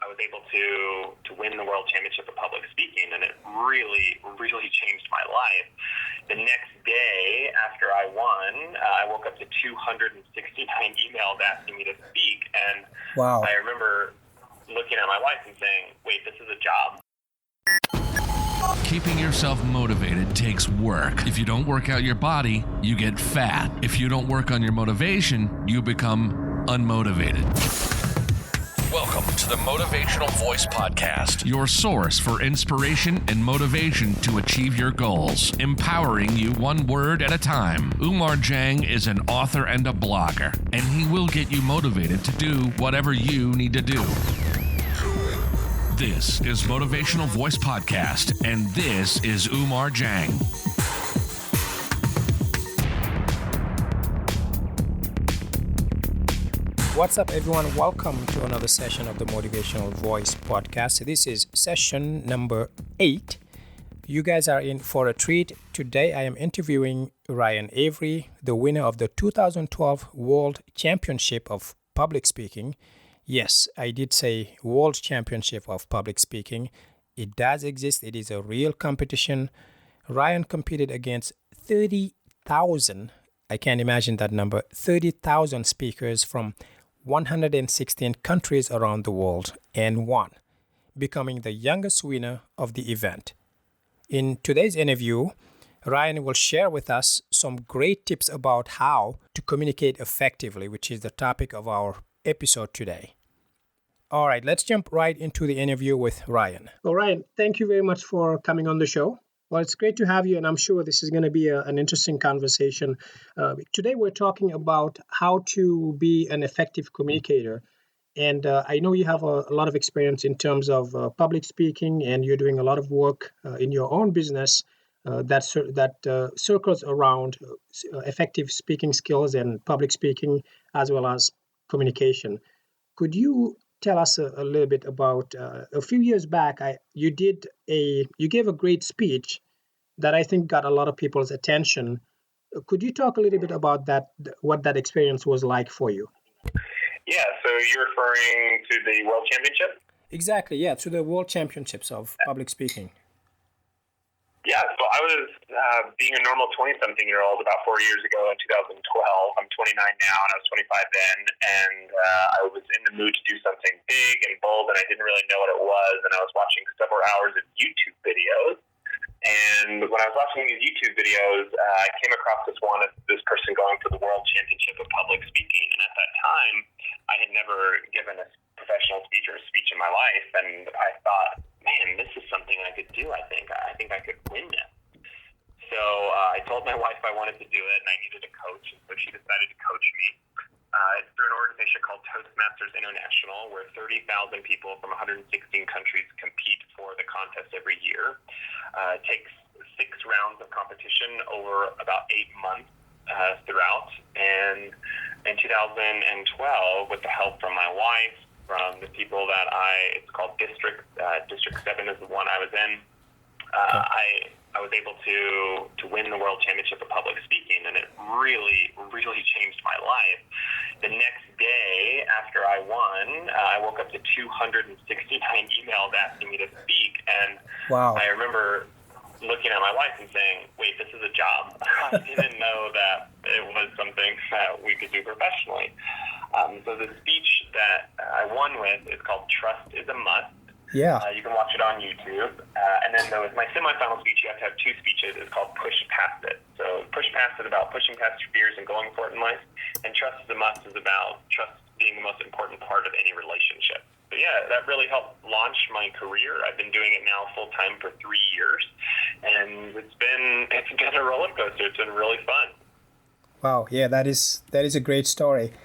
I was able to win the World Championship of Public Speaking, and it really, really changed my life. The next day after I won, I woke up to 269 emails asking me to speak, and wow. I remember looking at my wife and saying, wait, this is a job. Keeping yourself motivated takes work. If you don't work out your body, you get fat. If you don't work on your motivation, you become unmotivated. Welcome to the Motivational Voice Podcast, your source for inspiration and motivation to achieve your goals, empowering you one word at a time. Umar Jang is an author and a blogger, and he will get you motivated to do whatever you need to do. This is Motivational Voice Podcast, and this is Umar Jang. What's up, everyone? Welcome to another session of the Motivational Voice Podcast. This is session number 8. You guys are in for a treat. Today, I am interviewing Ryan Avery, the winner of the 2012 World Championship of Public Speaking. Yes, I did say World Championship of Public Speaking. It does exist. It is a real competition. Ryan competed against 30,000, I can't imagine that number, 30,000 speakers from 116 countries around the world and won, becoming the youngest winner of the event. In today's interview, Ryan will share with us some great tips about how to communicate effectively, which is the topic of our episode today. All right, let's jump right into the interview with Ryan. Well, Ryan, thank you very much for coming on the show. Well, it's great to have you, and I'm sure this is going to be an interesting conversation. Today, we're talking about how to be an effective communicator. And I know you have a lot of experience in terms of public speaking, and you're doing a lot of work in your own business that circles around effective speaking skills and public speaking, as well as communication. Could you tell us a little bit about a few years back? You gave a great speech that I think got a lot of people's attention. Could you talk a little bit about that? What that experience was like for you? Yeah, so you're referring to the World Championship? Exactly, yeah, to the World Championships of Public Speaking. Yeah, so I was being a normal 20-something-year-old about 4 years ago in 2012. I'm 29 now, and I was 25 then, and I was in the mood to do something big and bold, and I didn't really know what it was, and I was watching several hours of YouTube videos. And when I was watching these YouTube videos, I came across this person going for the World Championship of Public Speaking, and at that time, I had never given a professional speech or a speech in my life, and I thought, man, this is something I could do, I think I could win this. So I told my wife I wanted to do it, and I needed a coach, and so she decided to coach me. It's through an organization called Toastmasters International, where 30,000 people from 116 countries compete for the contest every year. It takes 6 rounds of competition over about 8 months throughout. And in 2012, with the help from my wife, from the people that it's called District 7 is the one I was in. I was able to win the World Championship of Public Speaking, and it really, really changed my life. The next day after I won, I woke up to 269 emails asking me to speak, and wow. I remember looking at my wife and saying, wait, this is a job. I didn't know that it was something that we could do professionally. So the speech that I won with is called Trust is a Must. Yeah. You can watch it on YouTube. And then there was my semifinal speech. You have to have 2 speeches. It's called Push Past It. So Push Past It about pushing past your fears and going for it in life. And Trust is a Must is about trust being the most important part of any relationship. But yeah, that really helped launch my career. I've been doing it now full time for 3 years. And it's been a roller coaster. It's been really fun. Wow. Yeah, that is a great story.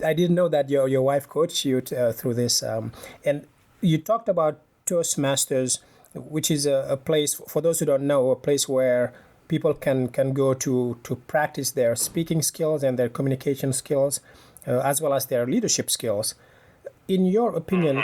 I didn't know that your wife coached you through this. And you talked about Toastmasters, which is a place, for those who don't know, a place where people can go to practice their speaking skills and their communication skills, as well as their leadership skills. In your opinion,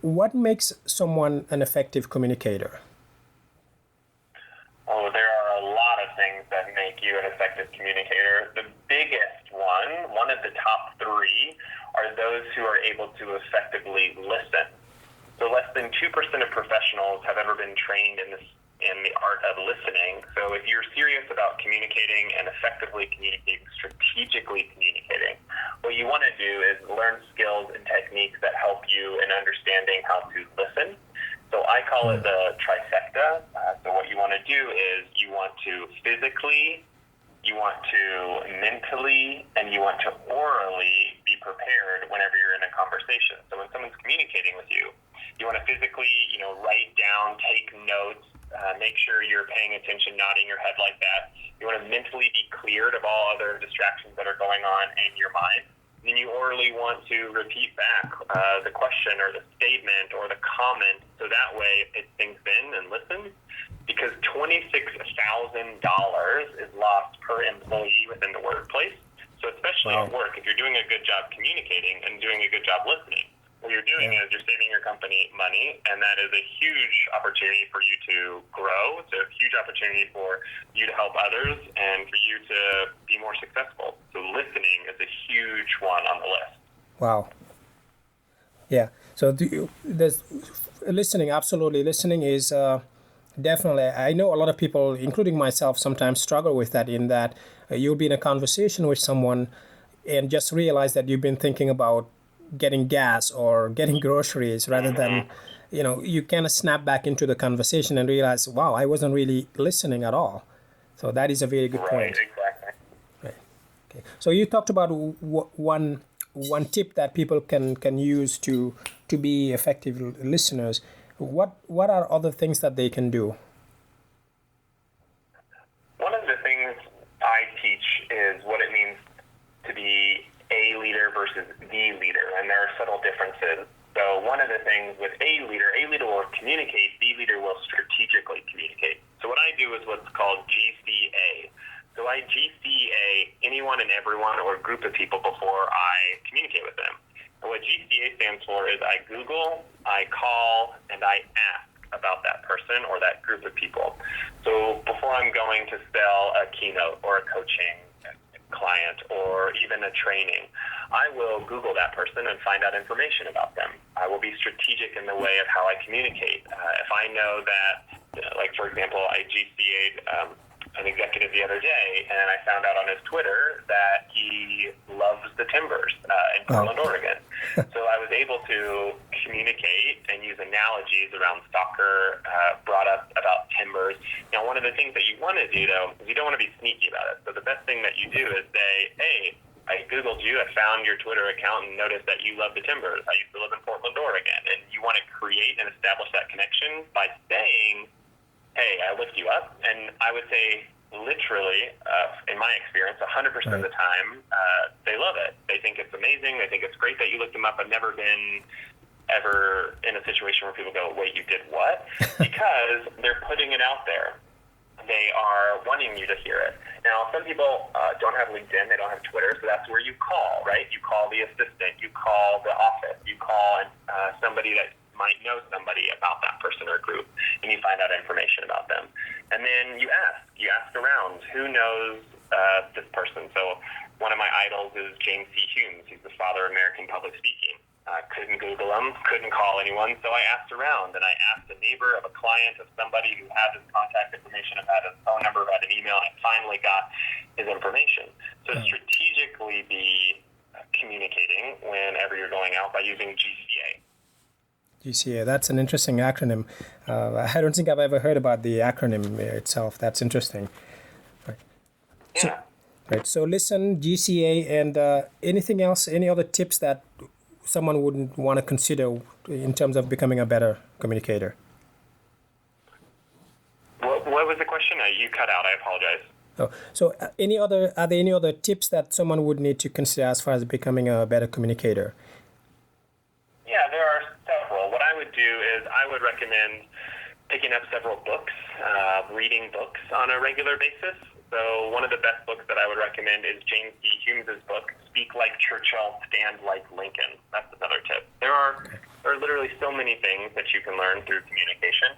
what makes someone an effective communicator? Oh, there are a lot of things that make you an effective communicator. The biggest one of the top 3, are those who are able to effectively listen. of professionals have ever been trained in the art of listening. So if you're serious about communicating and effectively communicating, strategically communicating, what you want to do is learn skills and techniques that help you in understanding how to listen. So I call it the trifecta. So what you want to do is you want to physically, you want to mentally, and you want to orally be prepared whenever you're in a conversation. So when someone's communicating with you, you want to physically, write down, take notes, make sure you're paying attention, nodding your head like that. You want to mentally be cleared of all other distractions that are going on in your mind. Then you orally want to repeat back the question or the statement or the comment, so that way it sinks in and listens. Because $26,000 is lost per employee within the workplace. So especially at work, if you're doing a good job communicating and doing a good job listening, what you're doing is you're saving your company money, and that is a huge opportunity for you to grow. It's a huge opportunity for you to help others and for you to be more successful. So listening is a huge one on the list. Wow. Yeah. So there's listening. Absolutely, listening is definitely. I know a lot of people, including myself, sometimes struggle with that. In that you'll be in a conversation with someone, and just realize that you've been thinking about getting gas or getting groceries rather than, you kind of snap back into the conversation and realize, wow, I wasn't really listening at all. So that is a very good point. Exactly. Right. Okay. So you talked about one tip that people can use to be effective listeners. What are other things that they can do? One of the things I teach is what it means to be a leader versus the leader, and there are subtle differences. So one of the things with a leader will communicate, B leader will strategically communicate. So what I do is what's called GCA. So I GCA anyone and everyone or group of people before I communicate with them. And what GCA stands for is I Google, I call, and I ask about that person or that group of people. So before I'm going to sell a keynote or a coaching client or even a training, I will Google that person and find out information about them. I will be strategic in the way of how I communicate. If I know that, like for example, I GCA'd an executive the other day, and I found out on his Twitter that he loves the Timbers in Portland, Oregon. So I was able to communicate and use analogies around soccer, brought up about Timbers. Now, one of the things that you want to do, though, is you don't want to be sneaky about it. So the best thing that you do is say, hey, I Googled you, I found your Twitter account and noticed that you love the Timbers. I used to live in Portland, Oregon. And you want to create and establish that connection by saying, hey, I looked you up. And I would say, literally, in my experience, 100% of the time, they love it. They think it's amazing. They think it's great that you looked them up. I've never been ever in a situation where people go, wait, you did what? Because they're putting it out there. They are wanting you to hear it. Now, some people don't have LinkedIn. They don't have Twitter. So that's where you call, right? You call the assistant. You call the office. You call somebody that might know somebody about that person or group, and you find out information about them. And then you ask around, who knows this person? So one of my idols is James C. Humes. He's the father of American public speaking. Couldn't Google him, couldn't call anyone, so I asked around, and I asked a neighbor of a client of somebody who had his contact information, had his phone number, had an email, and I finally got his information. So strategically be communicating whenever you're going out by using GCA. GCA, that's an interesting acronym. I don't think I've ever heard about the acronym itself. That's interesting. Right. Yeah. So listen, GCA, and anything else, any other tips that someone would want to consider in terms of becoming a better communicator? What was the question? You cut out. I apologize. So are there any other tips that someone would need to consider as far as becoming a better communicator? Yeah, there are several. What I would do is I would recommend picking up several books, reading books on a regular basis. So one of the best books that I would recommend is James C. Humes' book, Speak Like Churchill, Stand Like Lincoln. That's another tip. There are literally so many things that you can learn through communication.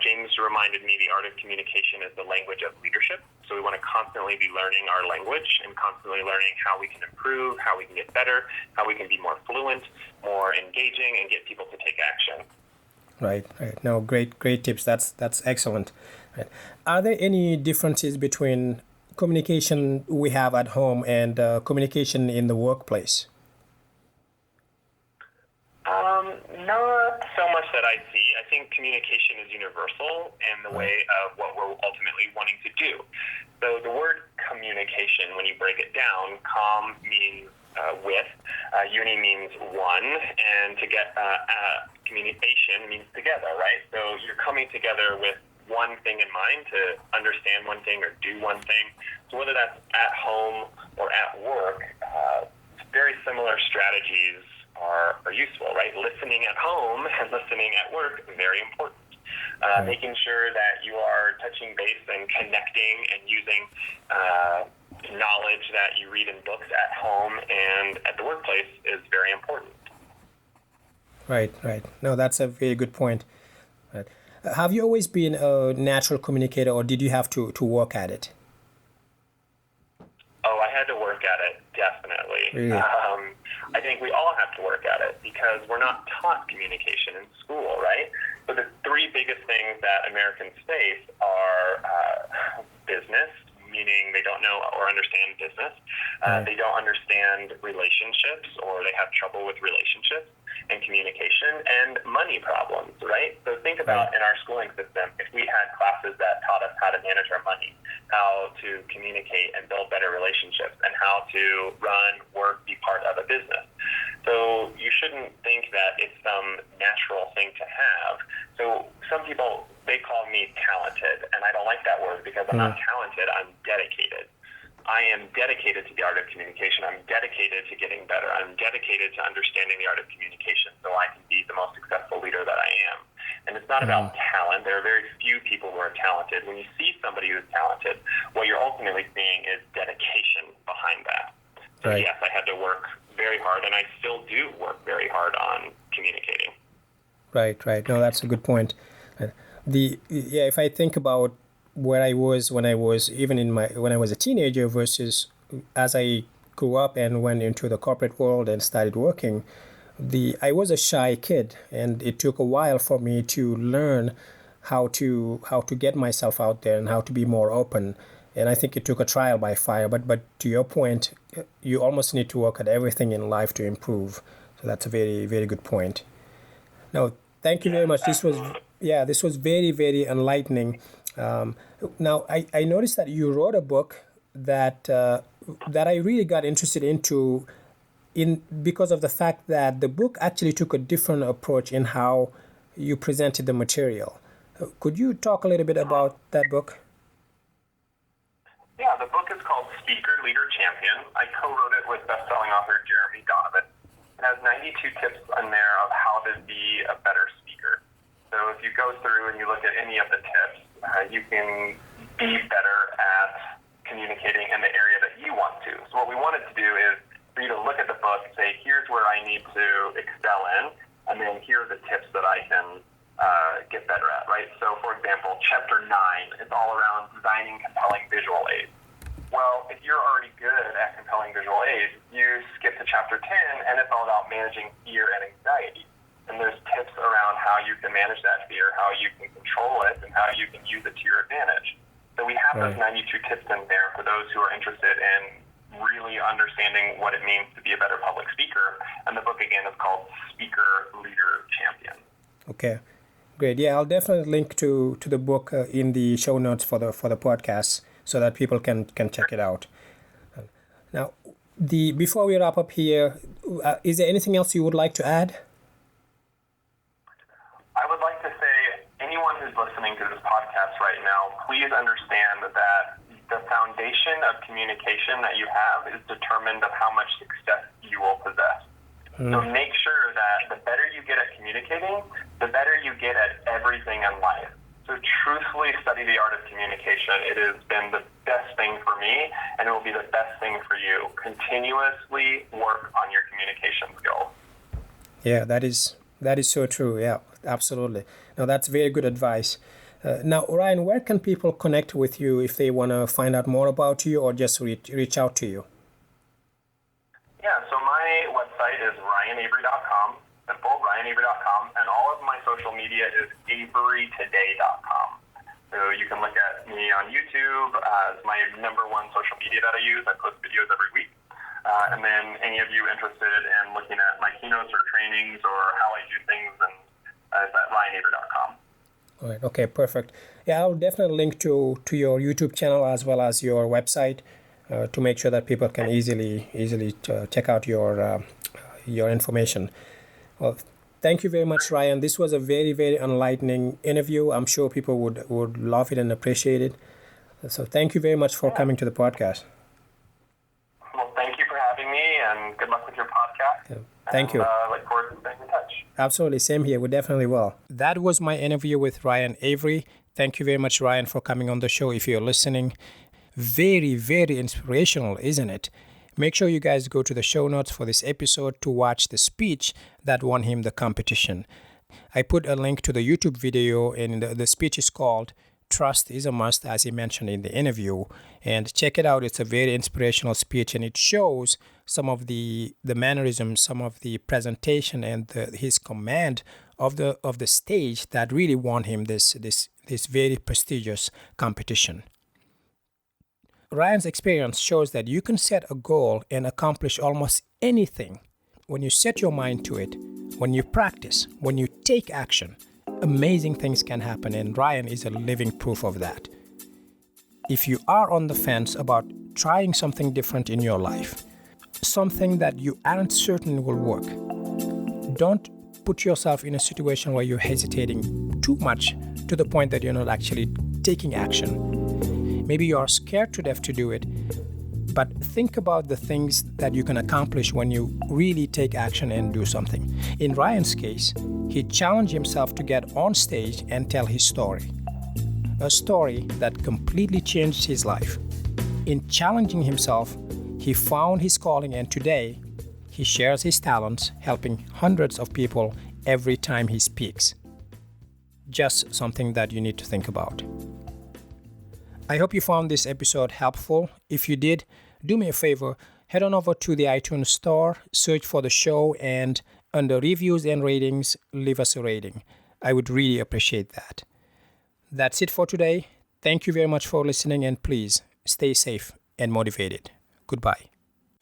James reminded me the art of communication is the language of leadership. So we want to constantly be learning our language and constantly learning how we can improve, how we can get better, how we can be more fluent, more engaging, and get people to take action. Right, right. No, great tips. That's excellent. Right. Are there any differences between communication we have at home and communication in the workplace? Not so much that I see. I think communication is universal in the way of what we're ultimately wanting to do. So the word communication, when you break it down, com means with, uni means one, and to get communication means together, right? So you're coming together with one thing in mind to understand one thing or do one thing. So whether that's at home or at work, very similar strategies are useful, right? Listening at home and listening at work, very important. Making sure that you are touching base and connecting and using knowledge that you read in books at home and at the workplace is very important. Right, right. No, that's a very good point. Right. Have you always been a natural communicator, or did you have to work at it? Oh, I had to work at it, definitely. Really? I think we all have to work at it because we're not taught communication in school, right? So the three biggest things that Americans face are business, meaning they don't know or understand business. They don't understand relationships, or they have trouble with relationships and communication, and money problems, right? So think about in our schooling system, if we had classes that taught us how to manage our money, how to communicate and build better relationships, and how to run, work, be part of a business. So you shouldn't think that it's some natural thing to have. So some people, they call me talented, and I don't like that word because I'm not talented, I'm dedicated. I am dedicated to the art of communication. I'm dedicated to getting better. I'm dedicated to understanding the art of communication so I can be the most successful leader that I am. And it's not about talent. There are very few people who are talented. When you see somebody who's talented, what you're ultimately seeing is dedication behind that. So yes, I had to work very hard, and I still do work very hard on communicating. Right, right. No, that's a good point. If I think about where I was when I was when I was a teenager versus as I grew up and went into the corporate world and started working, I was a shy kid, and it took a while for me to learn how to get myself out there and how to be more open. And I think it took a trial by fire. But to your point, you almost need to work at everything in life to improve. So that's a very, very good point. Now, thank you very much. This was very, very enlightening. Now, I noticed that you wrote a book that I really got interested into because of the fact that the book actually took a different approach in how you presented the material. Could you talk a little bit about that book? Yeah, the book is called Speaker, Leader, Champion. I co-wrote it with best-selling author Jeremy Donovan. It has 92 tips in there of how to be a better speaker. So if you go through and you look at any of the tips, you can be better at communicating in the area that you want to. So what we wanted to do is for you to look at the book and say, here's where I need to excel in, and then here are the tips that I can get better at, right? So for example, chapter 9 is all around designing compelling visual aids. Well, if you're already good at compelling visual aids, you skip to chapter 10, and it's all about managing fear and anxiety. And there's tips around how you can manage that fear, how you can control it, and how you can use it to your advantage. So we have those 92 tips in there for those who are interested in really understanding what it means to be a better public speaker. And the book, again, is called Speaker, Leader, Champion. Okay, great. Yeah, I'll definitely link to the book in the show notes for the podcast so that people can check it out. Now, before we wrap up here, is there anything else you would like to add? I would like to say, anyone who's listening to this podcast right now, please understand that the foundation of communication that you have is determined of how much success you will possess. So make sure that the better you get at communicating, the better you get at everything in life. So truthfully study the art of communication. It has been the best thing for me, and it will be the best thing for you. Continuously work on your communication skills. Yeah, that is so true. Yeah, absolutely. Now, that's very good advice. Now, Ryan, where can people connect with you if they want to find out more about you or just reach out to you? Yeah, so my website is RyanAvery.com. Simple, RyanAvery.com. and all of my social media is averytoday.com. So you can look at me on YouTube as my number one social media that I use. I post videos every week. And then any of you interested in looking at my keynotes or trainings or how I do things, and it's at ryaneaver.com. All right. Okay, perfect. Yeah, I'll definitely link to your YouTube channel as well as your website to make sure that people can easily check out your information. Well, thank you very much, Ryan. This was a very, very enlightening interview. I'm sure people would love it and appreciate it. So thank you very much for coming to the podcast. Well, thank you for having me, and good luck with your podcast. Yeah. Thank you. Look forward to staying in touch. Absolutely. Same here. We definitely will. That was my interview with Ryan Avery. Thank you very much, Ryan, for coming on the show. If you're listening, very, very inspirational, isn't it? Make sure you guys go to the show notes for this episode to watch the speech that won him the competition. I put a link to the YouTube video, and the speech is called Trust is a Must, as he mentioned in the interview. And check it out. It's a very inspirational speech, and it shows some of the mannerisms, some of the presentation, and his command of the stage that really won him this very prestigious competition. Ryan's experience shows that you can set a goal and accomplish almost anything when you set your mind to it, when you practice, when you take action. Amazing things can happen, and Ryan is a living proof of that. If you are on the fence about trying something different in your life, something that you aren't certain will work, don't put yourself in a situation where you're hesitating too much to the point that you're not actually taking action. Maybe you are scared to death to do it, but think about the things that you can accomplish when you really take action and do something. In Ryan's case, he challenged himself to get on stage and tell his story. A story that completely changed his life. In challenging himself, he found his calling, and today he shares his talents, helping hundreds of people every time he speaks. Just something that you need to think about. I hope you found this episode helpful. If you did, do me a favor, head on over to the iTunes store, search for the show, and under reviews and ratings, leave us a rating. I would really appreciate that. That's it for today. Thank you very much for listening, and please stay safe and motivated. Goodbye.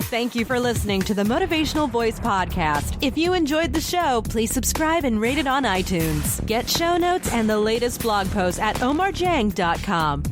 Thank you for listening to the Motivational Voice Podcast. If you enjoyed the show, please subscribe and rate it on iTunes. Get show notes and the latest blog posts at omarjang.com.